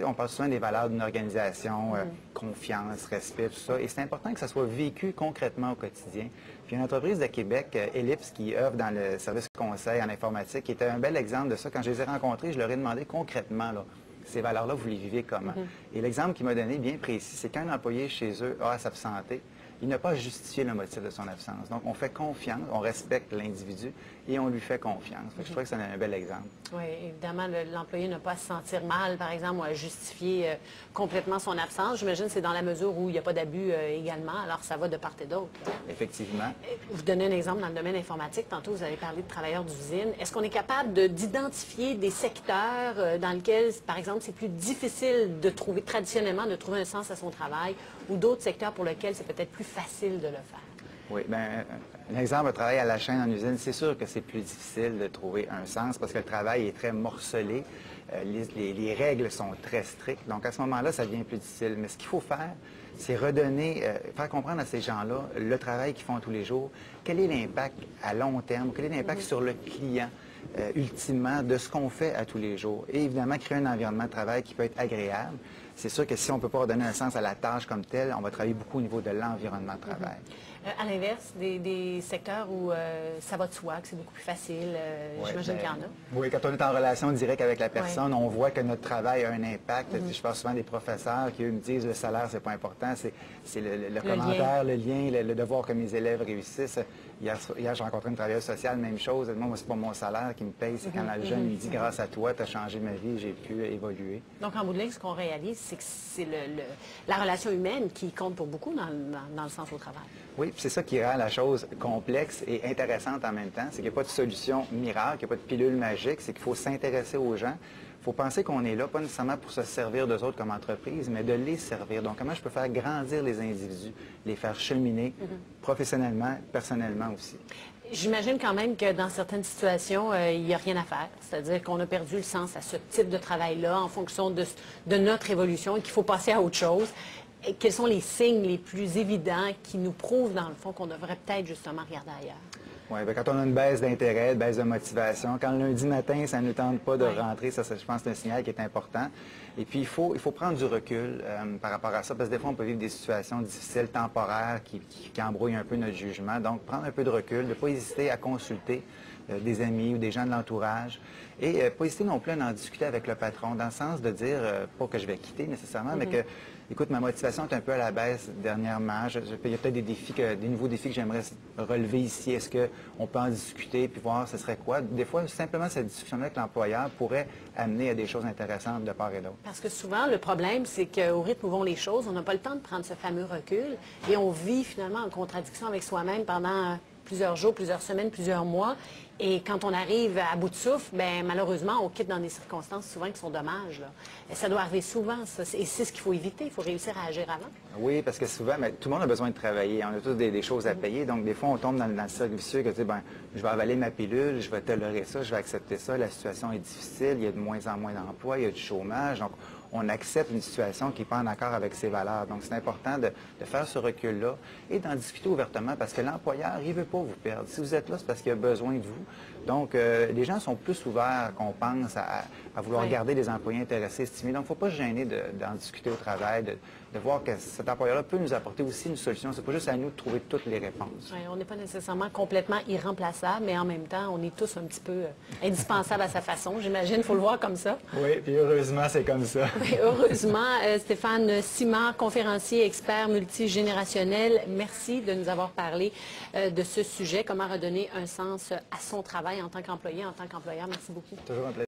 On parle souvent des valeurs d'une organisation, confiance, respect, tout ça. Et c'est important que ça soit vécu concrètement au quotidien. Puis une entreprise de Québec, Ellipse, qui œuvre dans le service conseil en informatique, qui était un bel exemple de ça. Quand je les ai rencontrés, je leur ai demandé concrètement, là, ces valeurs-là, vous les vivez comment? Et l'exemple qu'il m'a donné, bien précis, c'est qu'un employé chez eux a à s'absenter, il n'a pas à justifier le motif de son absence. Donc, on fait confiance, on respecte l'individu et on lui fait confiance. Je trouve que c'est un bel exemple. Oui, évidemment, l'employé n'a pas à se sentir mal, par exemple, ou à justifier complètement son absence. J'imagine que c'est dans la mesure où il n'y a pas d'abus également, alors ça va de part et d'autre. Effectivement. Vous donnez un exemple dans le domaine informatique. Tantôt, vous avez parlé de travailleurs d'usine. Est-ce qu'on est capable d'identifier des secteurs dans lesquels, par exemple, c'est plus difficile de trouver, traditionnellement, de trouver un sens à son travail, ou d'autres secteurs pour lesquels c'est peut-être plus facile de le faire? Oui, bien, l'exemple de travail à la chaîne en usine, c'est sûr que c'est plus difficile de trouver un sens parce que le travail est très morcelé, les règles sont très strictes, donc à ce moment-là, ça devient plus difficile. Mais ce qu'il faut faire, c'est redonner, faire comprendre à ces gens-là le travail qu'ils font tous les jours, quel est l'impact à long terme, quel est l'impact sur le client, ultimement, de ce qu'on fait à tous les jours. Et évidemment, créer un environnement de travail qui peut être agréable. C'est sûr que si on ne peut pas redonner un sens à la tâche comme telle, on va travailler beaucoup au niveau de l'environnement de travail. À l'inverse, des secteurs où ça va de soi, que c'est beaucoup plus facile, j'imagine qu'il y en a. Oui, quand on est en relation directe avec la personne, on voit que notre travail a un impact. Je parle souvent des professeurs qui, eux, me disent le salaire, c'est pas important, c'est le commentaire, le lien, le devoir que mes élèves réussissent. Hier j'ai rencontré une travailleuse sociale, même chose. Moi, c'est pas mon salaire qui me paye, c'est quand le jeune me dit « Grâce à toi, tu as changé ma vie, j'ai pu évoluer ». Donc, en bout de ligne, ce qu'on réalise, c'est que c'est la relation humaine qui compte pour beaucoup dans le sens au travail. Oui, c'est ça qui rend la chose complexe et intéressante en même temps. C'est qu'il n'y a pas de solution miracle, il n'y a pas de pilule magique, c'est qu'il faut s'intéresser aux gens. Il faut penser qu'on est là, pas nécessairement pour se servir d'eux autres comme entreprise, mais de les servir. Donc, comment je peux faire grandir les individus, les faire cheminer professionnellement, personnellement aussi. J'imagine quand même que dans certaines situations, il n'y a rien à faire. C'est-à-dire qu'on a perdu le sens à ce type de travail-là en fonction de notre évolution et qu'il faut passer à autre chose. Et quels sont les signes les plus évidents qui nous prouvent, dans le fond, qu'on devrait peut-être justement regarder ailleurs? Oui, quand on a une baisse d'intérêt, une baisse de motivation, quand le lundi matin, ça ne nous tente pas de rentrer, ça, je pense, c'est un signal qui est important. Et puis, il faut prendre du recul par rapport à ça, parce que des fois, on peut vivre des situations difficiles, temporaires, qui embrouillent un peu notre jugement. Donc, prendre un peu de recul, de ne pas hésiter à consulter des amis ou des gens de l'entourage. Et pas hésiter non plus à en discuter avec le patron, dans le sens de dire, pas que je vais quitter nécessairement, mais que, écoute, ma motivation est un peu à la baisse dernièrement. Il y a peut-être des nouveaux défis que j'aimerais relever ici. Est-ce qu'on peut en discuter puis voir ce serait quoi? Des fois, simplement, cette discussion-là avec l'employeur pourrait amener à des choses intéressantes de part et d'autre. Parce que souvent, le problème, c'est qu'au rythme où vont les choses, on n'a pas le temps de prendre ce fameux recul et on vit finalement en contradiction avec soi-même pendant plusieurs jours, plusieurs semaines, plusieurs mois. Et quand on arrive à bout de souffle, bien, malheureusement, on quitte dans des circonstances souvent qui sont dommages. Là. Et ça doit arriver souvent, ça. Et c'est ce qu'il faut éviter. Il faut réussir à agir avant. Oui, parce que souvent, tout le monde a besoin de travailler. On a tous des choses à payer. Donc, des fois, on tombe dans le cercle vicieux que, tu sais, ben, je vais avaler ma pilule, je vais tolérer ça, je vais accepter ça. La situation est difficile, il y a de moins en moins d'emplois, il y a du chômage. Donc, on accepte une situation qui n'est pas en accord avec ses valeurs. Donc, c'est important de faire ce recul-là et d'en discuter ouvertement parce que l'employeur, il ne veut pas vous perdre. Si vous êtes là, c'est parce qu'il a besoin de vous. Donc, les gens sont plus ouverts qu'on pense à vouloir garder des employés intéressés, estimés. Donc, il ne faut pas se gêner d'en discuter au travail, de voir que cet employeur-là peut nous apporter aussi une solution. Ce n'est pas juste à nous de trouver toutes les réponses. Oui, on n'est pas nécessairement complètement irremplaçable, mais en même temps, on est tous un petit peu indispensables à sa façon. J'imagine, il faut le voir comme ça. Oui, puis heureusement, c'est comme ça. Oui, heureusement. Stéphane Simard, conférencier, expert multigénérationnel, merci de nous avoir parlé de ce sujet, comment redonner un sens à son travail en tant qu'employé, en tant qu'employeur. Merci beaucoup. Toujours un plaisir.